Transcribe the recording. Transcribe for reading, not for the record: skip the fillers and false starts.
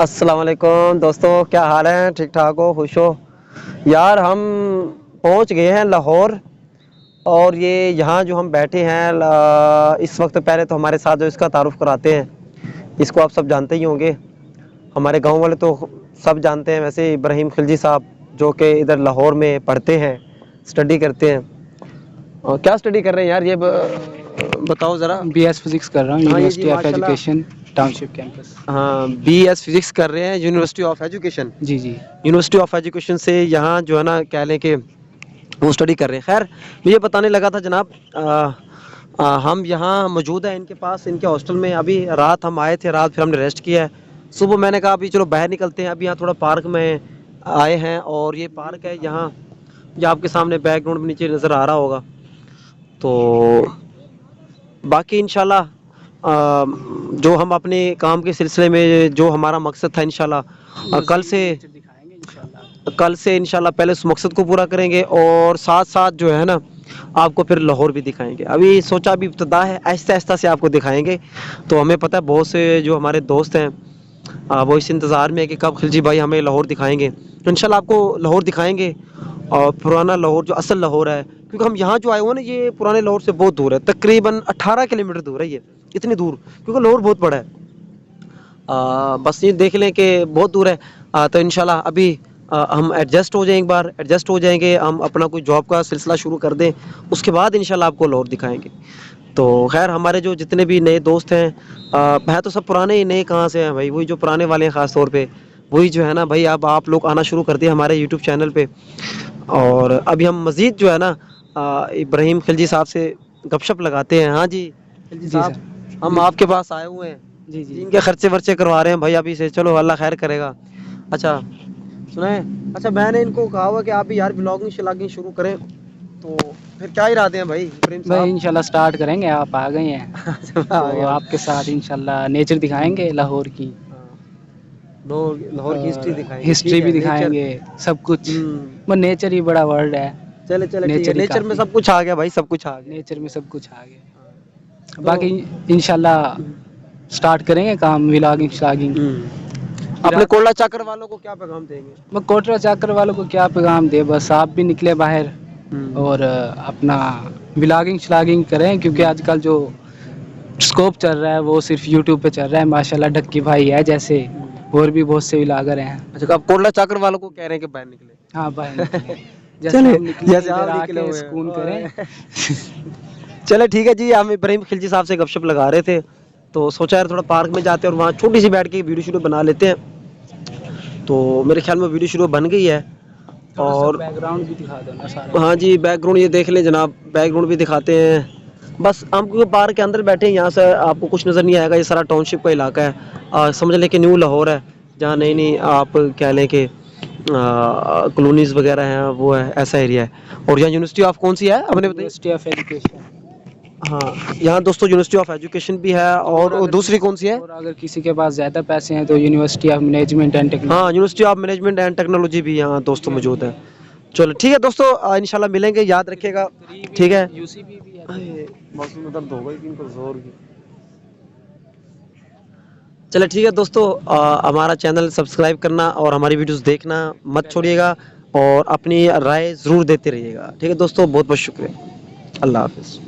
السلام علیکم دوستوں، کیا حال ہیں؟ ٹھیک ٹھاک ہو؟ خوش ہو؟ یار ہم پہنچ گئے ہیں لاہور، اور یہ یہاں جو ہم بیٹھے ہیں اس وقت، پہلے تو ہمارے ساتھ جو اس کا تعارف کراتے ہیں، اس کو آپ سب جانتے ہی ہوں گے، ہمارے گاؤں والے تو سب جانتے ہیں، ویسے ابراہیم خلجی صاحب جو کہ ادھر لاہور میں پڑھتے ہیں، اسٹڈی کرتے ہیں۔ اور کیا اسٹڈی کر رہے ہیں یار، یہ بتاؤ ذرا۔ بی ایس فزکس کر رہا ہوں، ہاں یہ جی یونیورسٹی آف ماشاء اللہ، ایجوکیشن ٹاؤن شپ کیمپس۔ ہاں بی ایس فزکس کر رہے ہیں یونیورسٹی آف ایجوکیشن۔ جی جی یونیورسٹی آف ایجوکیشن سے یہاں جو ہے نا کہہ لیں کہ وہ اسٹڈی کر رہے ہیں۔ خیر یہ بتانے لگا تھا جناب، ہم یہاں موجود ہیں ان کے پاس، ان کے ہاسٹل میں۔ ابھی رات ہم آئے تھے، رات پھر ہم نے ریسٹ کیا ہے۔ صبح میں نے کہا ابھی چلو باہر نکلتے ہیں، ابھی یہاں تھوڑا پارک میں آئے ہیں، اور یہ پارک ہے یہاں، یہ آپ کے سامنے بیک گراؤنڈ میں نیچے نظر آ رہا ہوگا۔ تو باقی انشاءاللہ جو ہم اپنے کام کے سلسلے میں جو ہمارا مقصد تھا، انشاءاللہ کل سے انشاءاللہ پہلے اس مقصد کو پورا کریں گے، اور ساتھ ساتھ جو ہے نا آپ کو پھر لاہور بھی دکھائیں گے۔ ابھی سوچا ابھی ابتدا ہے، آہستہ آہستہ سے آپ کو دکھائیں گے۔ تو ہمیں پتہ ہے بہت سے جو ہمارے دوست ہیں وہ اس انتظار میں ہے کہ کب خلجی بھائی ہمیں لاہور دکھائیں گے۔ تو انشاءاللہ آپ کو لاہور دکھائیں گے، اور پرانا لاہور جو اصل لاہور ہے، کیونکہ ہم یہاں جو آئے ہوئے نا یہ پرانے لاہور سے بہت دور ہے، تقریباً 18 کلومیٹر دور ہے یہ، اتنی دور، کیونکہ لاہور بہت بڑا ہے۔ بس یہ دیکھ لیں کہ بہت دور ہے۔ تو انشاءاللہ ابھی ہم ایڈجسٹ ہو جائیں، ایک بار ایڈجسٹ ہو جائیں گے، ہم اپنا کوئی جاب کا سلسلہ شروع کر دیں، اس کے بعد انشاءاللہ آپ کو لاہور دکھائیں گے۔ تو خیر ہمارے جو جتنے بھی نئے دوست ہیں، ہے تو سب پرانے ہی، نئے کہاں سے ہیں بھائی، وہی جو پرانے والے ہیں خاص طور پہ، وہی جو ہے نا بھائی، اب آپ لوگ آنا شروع کر دیا ہمارے یوٹیوب چینل پہ۔ اور ابھی ہم مزید جو ہے نا ابراہیم خلجی صاحب سے گپ شپ لگاتے ہیں۔ ہاں جی خلجی جی صاحب، سر۔ ہم آپ کے پاس آئے ہوئے ہیں، جی جی جن کے خرچے ورچے کروا رہے ہیں بھائی ابھی سے، چلو اللہ خیر کرے گا۔ اچھا سنیں، اچھا میں نے ان کو کہا ہوا کہ آپ بھی یار بلاگنگ شلاگنگ شروع کریں، تو پھر کیا ارادے ہیں بھائی ابراہیم صاحب؟ بھائی انشاءاللہ سٹارٹ کریں گے، آپ آ گئے ہیں تو آپ کے ساتھ انشاءاللہ نیچر دکھائیں گے لاہور کی، لاہور کی ہسٹری دکھائیں گے، ہسٹری ٹھیک بھی ہے، دکھائیں نیچر۔ گے، سب کچھ۔ بس نیچر ہی بڑا ورلڈ ہے، چلے ٹھیک ہے، نیچر ہی نیچر میں کافی، سب کچھ آ گیا بھائی، سب کچھ آ گیا، نیچر میں سب کچھ آ گیا۔ تو باقی انشاءاللہ سٹارٹ کریں گے کام، ولاگنگ شلاگنگ۔ اپنے کوٹلہ چاکر والوں کو کیا پیغام دیں گے؟ میں کوٹلہ چاکر والوں کو کیا پیغام دے، بس آپ بھی نکلے باہر اور اپنا ولاگنگ شلاگنگ کریں، کیونکہ آج کل جو اسکوپ چل رہا ہے وہ صرف یوٹیوب پہ چل رہا ہے۔ ماشاءاللہ ڈکی بھائی ہے جیسے، اور بھی بہت سے ولاگر ہیں۔ اچھا آپ کوٹلہ چاکر والوں کو کہہ رہے ہیں کہ باہر نکلے؟ ہاں باہر نکلیں، جیسے چلے ہم نکلے جیسے ادھر آپ آ نکلے کے ہوئے سکون کریں۔ ہیں۔ چلے ٹھیک ہے جی، ہم ابراہیم خلجی صاحب سے گپ شپ لگا رہے تھے، تو سوچا یار تھوڑا پارک میں جاتے ہیں اور وہاں چھوٹی سی بیٹھ کے ویڈیو شیڈیو بنا لیتے ہیں۔ تو میرے خیال میں ویڈیو شیڈیو بن گئی ہے، تھوڑا سا اور بیک گراؤنڈ بھی دکھا دو نا سارا۔ ہاں جی بیک گراؤنڈ یہ دیکھ لیں جناب، بیک گراؤنڈ بھی دکھاتے ہیں۔ بس ہم کیونکہ پارک کے اندر بیٹھے ہیں، یہاں سے آپ کو کچھ نظر نہیں آئے گا، یہ سارا ٹاؤن شپ کا علاقہ ہے، سمجھ لیں کہ نیو لاہور ہے، جہاں نئی نئی آپ کہہ لیں کہ کالونیز وغیرہ ہیں، وہ ہے ایسا ایریا ہے۔ اور یہاں یونیورسٹی آف کون سی ہے آپ نے بتائیے؟ University of education. ہاں یہاں دوستوں یونیورسٹی آف ایجوکیشن بھی ہے، اور دوسری کون سی ہے؟ اور اگر کسی کے پاس زیادہ پیسے ہیں تو university of management and technology. ہاں university of management and technology بھی یہاں دوستوں موجود ہے۔ چلو ٹھیک ہے دوستوں، انشاءاللہ ملیں گے، یاد رکھیے گا، ٹھیک ہے؟ یو سی بی بھی ہے۔ موسم میں درد ہوگا ان کو زور کی۔ چلے ٹھیک ہے دوستو، ہمارا چینل سبسکرائب کرنا اور ہماری ویڈیوز دیکھنا مت چھوڑیے گا، اور اپنی رائے ضرور دیتے رہیے گا، ٹھیک ہے دوستو؟ بہت بہت شکریہ، اللہ حافظ۔